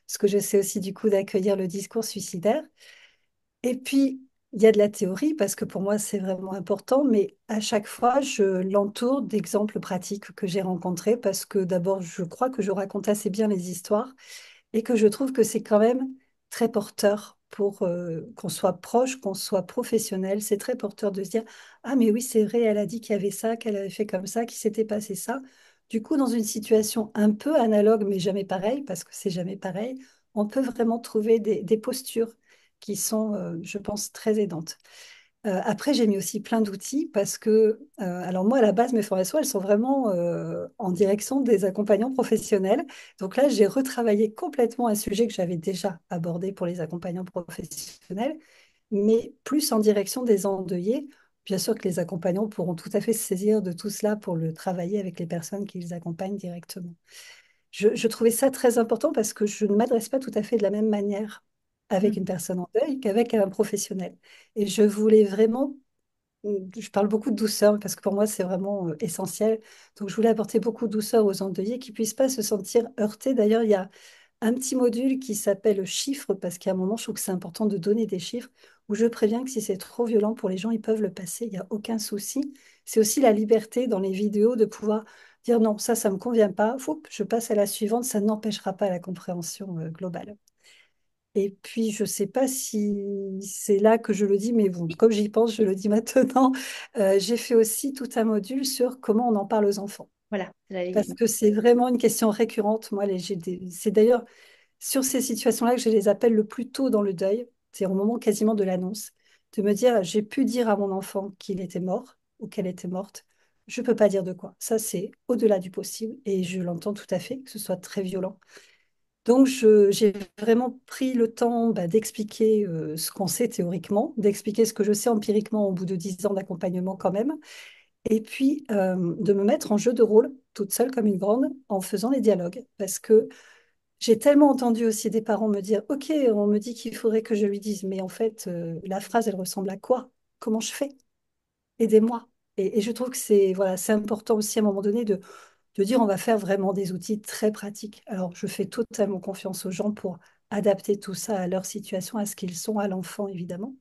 ce que je sais aussi du coup d'accueillir le discours suicidaire. Et puis, il y a de la théorie, parce que pour moi, c'est vraiment important, mais à chaque fois, je l'entoure d'exemples pratiques que j'ai rencontrés, parce que d'abord, je crois que je raconte assez bien les histoires et que je trouve que c'est quand même très porteur pour qu'on soit proche, qu'on soit professionnel. C'est très porteur de se dire, ah mais oui, c'est vrai, elle a dit qu'il y avait ça, qu'elle avait fait comme ça, qu'il s'était passé ça. Du coup, dans une situation un peu analogue, mais jamais pareille, parce que c'est jamais pareil, on peut vraiment trouver des postures qui sont, je pense, très aidantes. Après, j'ai mis aussi plein d'outils parce que, alors moi, à la base, mes formations, elles sont vraiment en direction des accompagnants professionnels. Donc là, j'ai retravaillé complètement un sujet que j'avais déjà abordé pour les accompagnants professionnels, mais plus en direction des endeuillés. Bien sûr que les accompagnants pourront tout à fait se saisir de tout cela pour le travailler avec les personnes qu'ils accompagnent directement. Je trouvais ça très important parce que je ne m'adresse pas tout à fait de la même manière avec une personne en deuil qu'avec un professionnel. Et je voulais vraiment, je parle beaucoup de douceur parce que pour moi c'est vraiment essentiel. Donc je voulais apporter beaucoup de douceur aux endeuillés qui puissent pas se sentir heurtés. D'ailleurs, il y a un petit module qui s'appelle chiffres parce qu'à un moment je trouve que c'est important de donner des chiffres où je préviens que si c'est trop violent pour les gens, ils peuvent le passer, il n'y a aucun souci. C'est aussi la liberté dans les vidéos de pouvoir dire non, ça me convient pas, Foup, je passe à la suivante, ça n'empêchera pas la compréhension globale. Et puis, je ne sais pas si c'est là que je le dis, mais bon, comme j'y pense, je le dis maintenant. J'ai fait aussi tout un module sur comment on en parle aux enfants. Voilà, Parce que c'est vraiment une question récurrente. Moi, c'est d'ailleurs sur ces situations-là que je les appelle le plus tôt dans le deuil. C'est au moment quasiment de l'annonce. De me dire, j'ai pu dire à mon enfant qu'il était mort ou qu'elle était morte. Je ne peux pas dire de quoi. Ça, c'est au-delà du possible. Et je l'entends tout à fait, que ce soit très violent. Donc, j'ai vraiment pris le temps d'expliquer ce qu'on sait théoriquement, d'expliquer ce que je sais empiriquement au bout de 10 ans d'accompagnement quand même, et puis de me mettre en jeu de rôle, toute seule comme une grande, en faisant les dialogues. Parce que j'ai tellement entendu aussi des parents me dire, OK, on me dit qu'il faudrait que je lui dise, mais en fait, la phrase, elle ressemble à quoi? Comment je fais? Aidez-moi. Et je trouve que c'est voilà, c'est important aussi à un moment donné de dire on va faire vraiment des outils très pratiques. Alors, je fais totalement confiance aux gens pour adapter tout ça à leur situation, à ce qu'ils sont, à l'enfant, évidemment.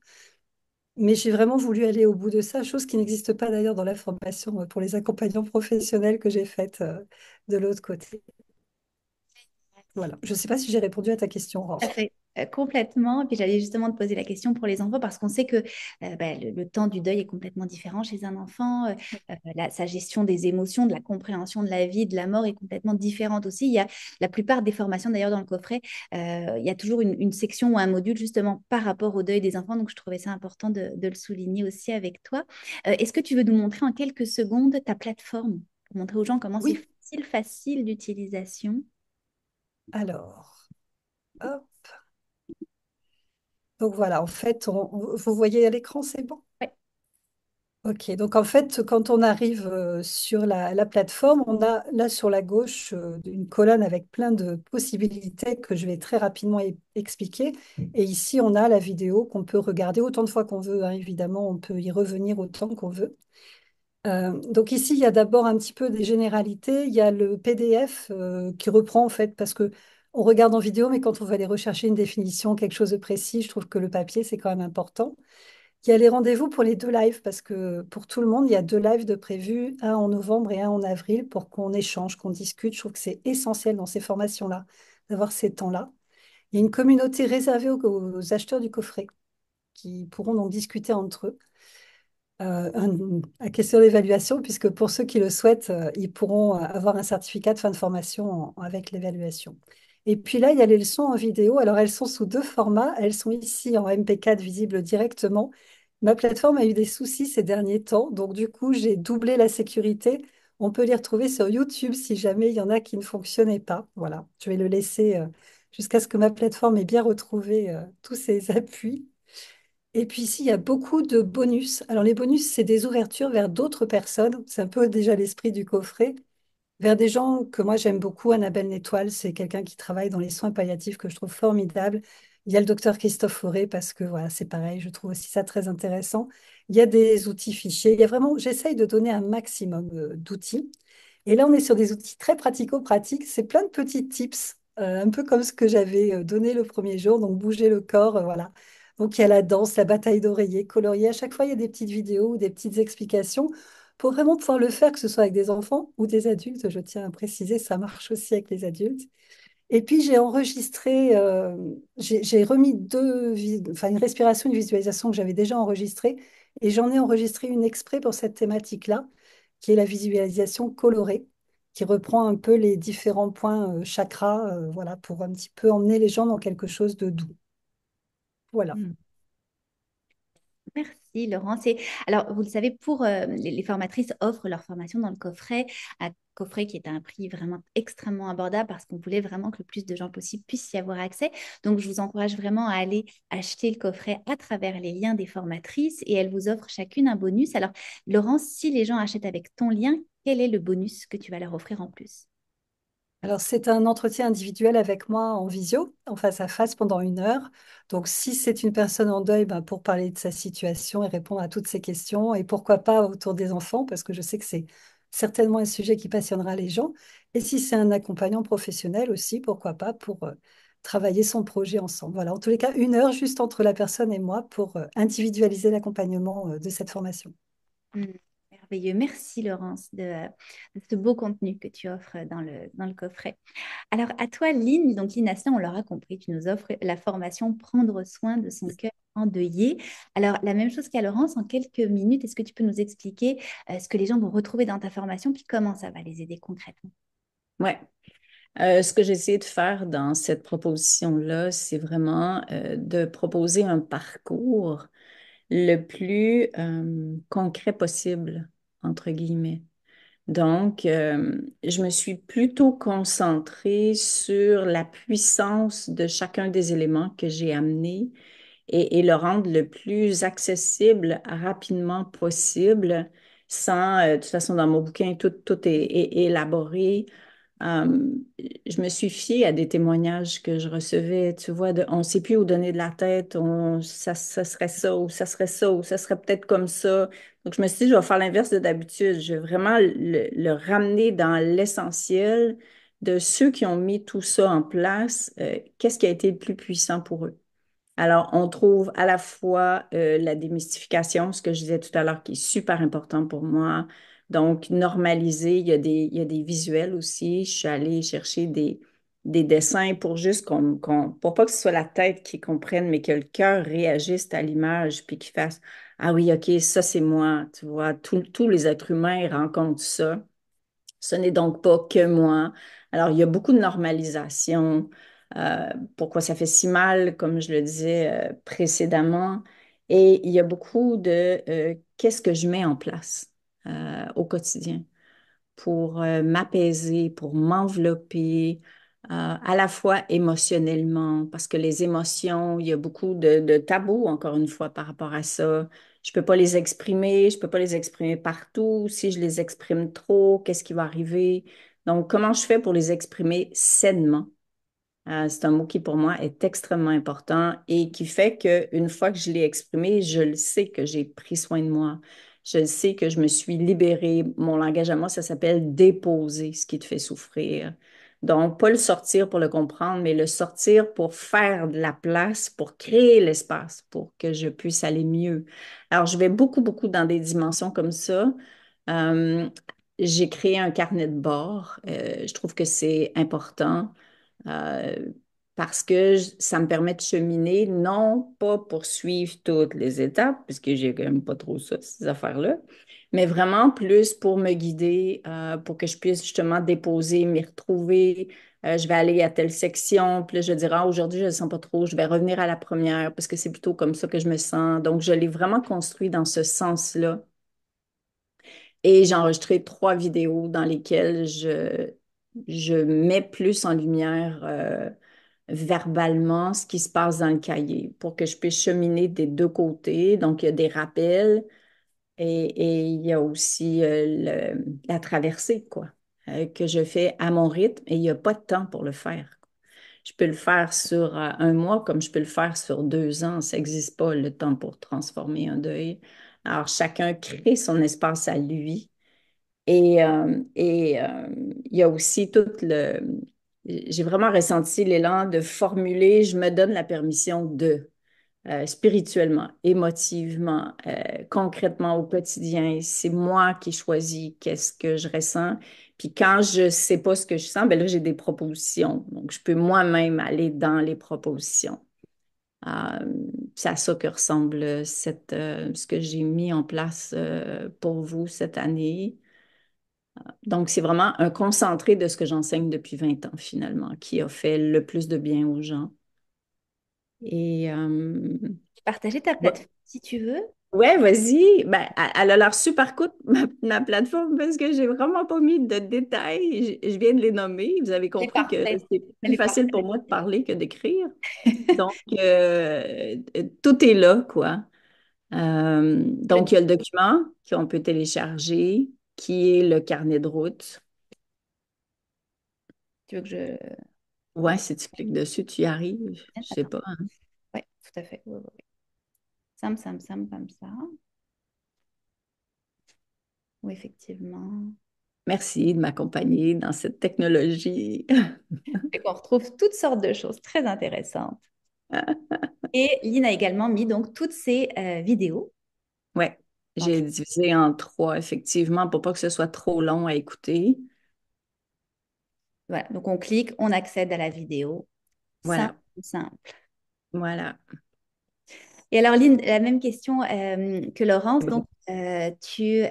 Mais j'ai vraiment voulu aller au bout de ça, chose qui n'existe pas d'ailleurs dans la formation pour les accompagnants professionnels que j'ai faite de l'autre côté. Voilà. Je ne sais pas si j'ai répondu à ta question, Tout à Aurore. fait, complètement. Et puis j'allais justement te poser la question pour les enfants parce qu'on sait que le temps du deuil est complètement différent chez un enfant. Sa gestion des émotions, de la compréhension de la vie, de la mort est complètement différente aussi. Il y a la plupart des formations d'ailleurs dans le coffret, il y a toujours une section ou un module justement par rapport au deuil des enfants. Donc je trouvais ça important de le souligner aussi avec toi. Est-ce que tu veux nous montrer en quelques secondes ta plateforme pour montrer aux gens comment c'est Oui, facile d'utilisation? alors, hop. Donc voilà, en fait, vous voyez à l'écran, c'est bon? Ouais. Ok, donc en fait, quand on arrive sur la plateforme, on a là sur la gauche une colonne avec plein de possibilités que je vais très rapidement expliquer. Et ici, on a la vidéo qu'on peut regarder autant de fois qu'on veut, hein, évidemment, on peut y revenir autant qu'on veut. Donc ici, il y a d'abord un petit peu des généralités. Il y a le PDF qui reprend en fait, parce que on regarde en vidéo, mais quand on va aller rechercher une définition, quelque chose de précis, je trouve que le papier, c'est quand même important. Il y a les rendez-vous pour les deux lives, parce que pour tout le monde, il y a deux lives de prévus, un en novembre et un en avril, pour qu'on échange, qu'on discute. Je trouve que c'est essentiel dans ces formations-là, d'avoir ces temps-là. Il y a une communauté réservée aux acheteurs du coffret, qui pourront donc discuter entre eux. À question d'évaluation, puisque pour ceux qui le souhaitent, ils pourront avoir un certificat de fin de formation avec l'évaluation. Et puis là, il y a les leçons en vidéo. Alors, elles sont sous deux formats. Elles sont ici en MP4 visibles directement. Ma plateforme a eu des soucis ces derniers temps, donc du coup, j'ai doublé la sécurité. On peut les retrouver sur YouTube si jamais il y en a qui ne fonctionnaient pas. Voilà, je vais le laisser jusqu'à ce que ma plateforme ait bien retrouvé tous ses appuis. Et puis ici, il y a beaucoup de bonus. Alors les bonus, c'est des ouvertures vers d'autres personnes. C'est un peu déjà l'esprit du coffret. vers des gens que moi j'aime beaucoup. Annabelle Nétoile, c'est quelqu'un qui travaille dans les soins palliatifs que je trouve formidable. Il y a le docteur Christophe Fauré parce que voilà, c'est pareil, je trouve aussi ça très intéressant. Il y a des outils fichiers. Il y a vraiment, j'essaye de donner un maximum d'outils. Et là, on est sur des outils très pratico-pratiques. C'est plein de petits tips, un peu comme ce que j'avais donné le premier jour. Donc, bouger le corps, voilà. Donc, il y a la danse, la bataille d'oreiller, colorier. À chaque fois, il y a des petites vidéos ou des petites explications pour vraiment pouvoir le faire, que ce soit avec des enfants ou des adultes. Je tiens à préciser, ça marche aussi avec les adultes. Et puis, j'ai enregistré, j'ai remis enfin, une respiration, une visualisation que j'avais déjà enregistrée. Et j'en ai enregistré une exprès pour cette thématique-là, qui est la visualisation colorée, qui reprend un peu les différents points chakras, voilà, pour un petit peu emmener les gens dans quelque chose de doux. Voilà. Hmm. Merci Laurence. Alors, vous le savez, pour les formatrices offrent leur formation dans le coffret, un coffret qui est à un prix vraiment extrêmement abordable parce qu'on voulait vraiment que le plus de gens possible puissent y avoir accès. Donc, je vous encourage vraiment à aller acheter le coffret à travers les liens des formatrices et elles vous offrent chacune un bonus. Alors, Laurence, si les gens achètent avec ton lien, quel est le bonus que tu vas leur offrir en plus? Alors, c'est un entretien individuel avec moi en visio, en face à face pendant 1 heure. Donc, si c'est une personne en deuil, ben, pour parler de sa situation et répondre à toutes ses questions, et pourquoi pas autour des enfants, parce que je sais que c'est certainement un sujet qui passionnera les gens. Et si c'est un accompagnant professionnel aussi, pourquoi pas pour travailler son projet ensemble. Voilà, en tous les cas, 1 heure juste entre la personne et moi pour individualiser l'accompagnement de cette formation. Hmm, merveilleux. Merci Laurence de ce beau contenu que tu offres dans le coffret. Alors, à toi, Lynn. Donc, Lynn Asselin, on l'aura compris, tu nous offres la formation Prendre soin de son cœur endeuillé. Alors, la même chose qu'à Laurence, en quelques minutes, est-ce que tu peux nous expliquer ce que les gens vont retrouver dans ta formation, puis comment ça va les aider concrètement? Ouais. Ce que j'ai essayé de faire dans cette proposition-là, c'est vraiment de proposer un parcours le plus concret possible, entre guillemets. Donc, je me suis plutôt concentrée sur la puissance de chacun des éléments que j'ai amenés et le rendre le plus accessible rapidement possible, sans, de toute façon, dans mon bouquin, tout est élaboré. Euh, je me suis fiée à des témoignages que je recevais, tu vois, on ne sait plus où donner de la tête, ça serait ça, ou ça serait ça, ou ça serait peut-être comme ça. Donc, je me suis dit, je vais faire l'inverse de d'habitude. Je vais vraiment le ramener dans l'essentiel de ceux qui ont mis tout ça en place. Qu'est-ce qui a été le plus puissant pour eux? Alors, on trouve à la fois la démystification, ce que je disais tout à l'heure, qui est super important pour moi. Donc, normaliser, il y a des visuels aussi. Je suis allée chercher des dessins pour juste pour pas que ce soit la tête qui comprenne, mais que le cœur réagisse à l'image, puis qu'il fasse, ah oui, OK, ça c'est moi. Tu vois, tous les êtres humains rencontrent ça. Ce n'est donc pas que moi. Alors, il y a beaucoup de normalisation. Pourquoi ça fait si mal, comme je le disais précédemment. Et il y a beaucoup de qu'est-ce que je mets en place au quotidien pour m'apaiser, pour m'envelopper, à la fois émotionnellement, parce que les émotions, il y a beaucoup de tabous, encore une fois, par rapport à ça. Je peux pas les exprimer, je peux pas les exprimer partout. Si je les exprime trop, qu'est-ce qui va arriver? Donc, comment je fais pour les exprimer sainement? C'est un mot qui, pour moi, est extrêmement important et qui fait qu'une fois que je l'ai exprimé, je le sais que j'ai pris soin de moi. Je le sais que je me suis libérée. Mon langage à moi, ça s'appelle déposer ce qui te fait souffrir. Donc, pas le sortir pour le comprendre, mais le sortir pour faire de la place, pour créer l'espace pour que je puisse aller mieux. Alors, je vais beaucoup, beaucoup dans des dimensions comme ça. Euh, j'ai créé un carnet de bord. Je trouve que c'est important euh, parce que ça me permet de cheminer, non pas pour suivre toutes les étapes, puisque j'ai quand même pas trop ça, ces affaires-là, mais vraiment plus pour me guider, pour que je puisse justement déposer, m'y retrouver. Je vais aller à telle section, puis là, je vais dire, ah, aujourd'hui, je ne le sens pas trop, je vais revenir à la première, parce que c'est plutôt comme ça que je me sens. Donc, je l'ai vraiment construit dans ce sens-là. Et j'ai enregistré 3 vidéos dans lesquelles je mets plus en lumière verbalement ce qui se passe dans le cahier pour que je puisse cheminer des deux côtés. Donc, il y a des rappels et il y a aussi la traversée, quoi. que je fais à mon rythme et il n'y a pas de temps pour le faire. Je peux le faire sur un mois comme je peux le faire sur 2 ans. Ça n'existe pas le temps pour transformer un deuil. Alors, chacun crée son espace à lui. Il y a aussi tout le... J'ai vraiment ressenti l'élan de formuler, je me donne la permission de spirituellement, émotivement, concrètement au quotidien. C'est moi qui choisis qu'est-ce que je ressens. Puis quand je ne sais pas ce que je sens, ben là, j'ai des propositions. Donc, je peux moi-même aller dans les propositions. Euh, c'est à ça que ressemble ce que j'ai mis en place pour vous cette année. Donc, c'est vraiment un concentré de ce que j'enseigne depuis 20 ans, finalement, qui a fait le plus de bien aux gens. Et Partager ta ouais, plateforme si tu veux. ouais, vas-y. Ben, elle a l'air super cool, ma plateforme, parce que j'ai vraiment pas mis de détails. Je viens de les nommer. Vous avez Elle est compris que parfaite. c'est Elle plus est facile pour moi de parfaite. parler que d'écrire. Donc, tout est là, quoi. Donc, il y a le document qu'on peut télécharger, qui est le carnet de route. Tu veux que je... Ouais, si tu cliques dessus, tu y arrives. Je sais Attends. pas, hein. Oui, tout à fait. Ouais, ouais, ouais. Sam, Sam, Sam, comme ça. Oui, effectivement. Merci de m'accompagner dans cette technologie. Et qu'on retrouve toutes sortes de choses très intéressantes. Et Lynn a également mis donc toutes ces vidéos. Ouais, Donc, j'ai divisé en trois, effectivement, pour pas que ce soit trop long à écouter. voilà. Donc, on clique, on accède à la vidéo. Simple, Voilà, simple. voilà. Et alors, Lynn, la même question que Laurence. Oui. Donc, tu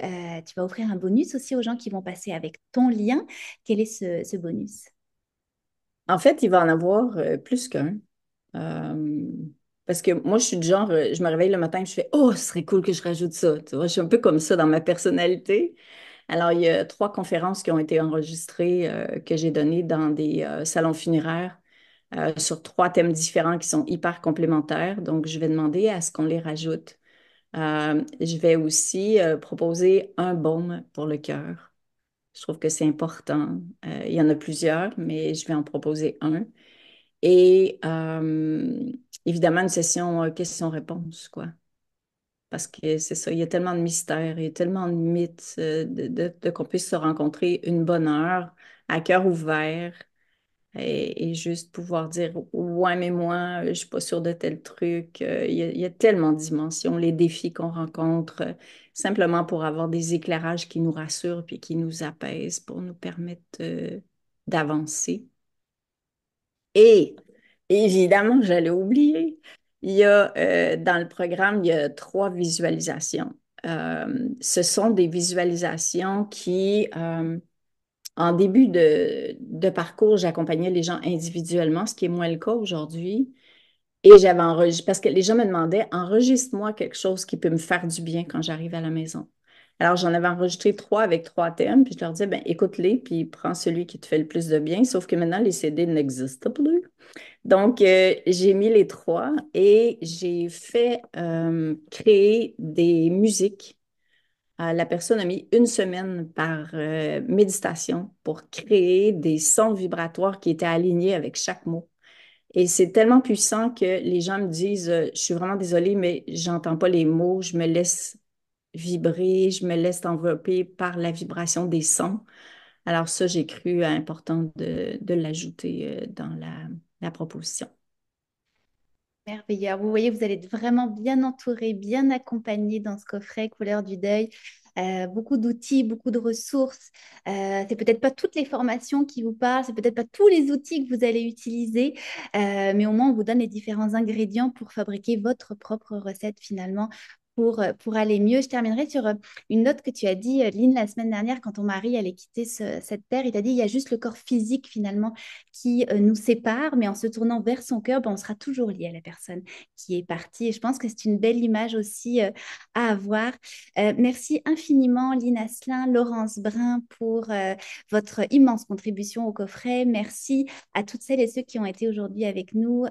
vas offrir un bonus aussi aux gens qui vont passer avec ton lien. Quel est ce bonus? En fait, il va en avoir plus qu'un. Euh, Parce que moi, je suis du genre, je me réveille le matin et je fais, oh, ce serait cool que je rajoute ça. Tu vois, je suis un peu comme ça dans ma personnalité. Alors, il y a 3 conférences qui ont été enregistrées, que j'ai données dans des salons funéraires sur 3 thèmes différents qui sont hyper complémentaires. Donc, je vais demander à ce qu'on les rajoute. Je vais aussi proposer un baume pour le cœur. Je trouve que c'est important. Il y en a plusieurs, mais je vais en proposer un. Et évidemment, une session questions-réponses, quoi. Parce que c'est ça, il y a tellement de mystères, il y a tellement de mythes de qu'on puisse se rencontrer une bonne heure, à cœur ouvert, et juste pouvoir dire, ouais, mais moi, je suis pas sûre de tel truc. Il y a tellement de dimensions, les défis qu'on rencontre, simplement pour avoir des éclairages qui nous rassurent puis qui nous apaisent pour nous permettre d'avancer. Et évidemment, j'allais oublier, il y a dans le programme, il y a 3 visualisations. Ce sont des visualisations qui, en début de parcours, j'accompagnais les gens individuellement, ce qui est moins le cas aujourd'hui. Et j'avais enregistré, parce que les gens me demandaient, enregistre-moi quelque chose qui peut me faire du bien quand j'arrive à la maison. Alors, j'en avais enregistré 3 avec 3 thèmes, puis je leur disais, ben, écoute-les, puis prends celui qui te fait le plus de bien, sauf que maintenant, les CD n'existent plus. Donc, j'ai mis les 3 et j'ai fait créer des musiques. La personne a mis une semaine par méditation pour créer des sons vibratoires qui étaient alignés avec chaque mot. Et c'est tellement puissant que les gens me disent, je suis vraiment désolée, mais j'entends pas les mots, je me laisse vibrer, je me laisse envelopper par la vibration des sons. Alors ça, j'ai cru important de l'ajouter dans la proposition. Merveilleux. Vous voyez, vous allez être vraiment bien entouré, bien accompagné dans ce coffret couleur du deuil. Beaucoup d'outils, beaucoup de ressources. C'est peut-être pas toutes les formations qui vous parlent, c'est peut-être pas tous les outils que vous allez utiliser, mais au moins on vous donne les différents ingrédients pour fabriquer votre propre recette finalement. Pour aller mieux. Je terminerai sur une note que tu as dit, Lynn, la semaine dernière, quand ton mari allait quitter cette terre. Il t'a dit, il y a juste le corps physique finalement qui nous sépare, mais en se tournant vers son cœur, ben, on sera toujours lié à la personne qui est partie. Et je pense que c'est une belle image aussi à avoir. Merci infiniment, Lynn Asselin, Laurence Brun, pour votre immense contribution au coffret. Merci à toutes celles et ceux qui ont été aujourd'hui avec nous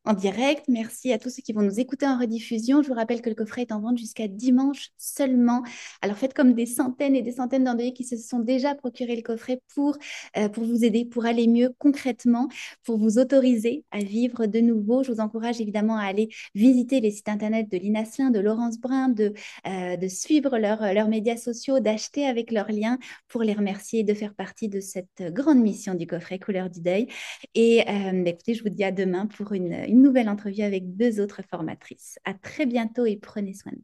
en direct. Merci à tous ceux qui vont nous écouter en rediffusion. Je vous rappelle que le coffret est en vente jusqu'à dimanche seulement. Alors faites comme des centaines et des centaines d'endeuillés qui se sont déjà procuré le coffret pour vous aider, pour aller mieux concrètement, pour vous autoriser à vivre de nouveau. Je vous encourage évidemment à aller visiter les sites internet de Lina Slin, de Laurence Brun, de suivre leurs médias sociaux, d'acheter avec leurs liens pour les remercier et de faire partie de cette grande mission du coffret Couleur du deuil. Et écoutez, je vous dis à demain pour une nouvelle entrevue avec deux autres formatrices. À très bientôt et prenez soin de vous.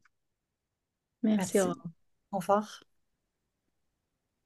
Merci, Merci. Aurore. Au revoir.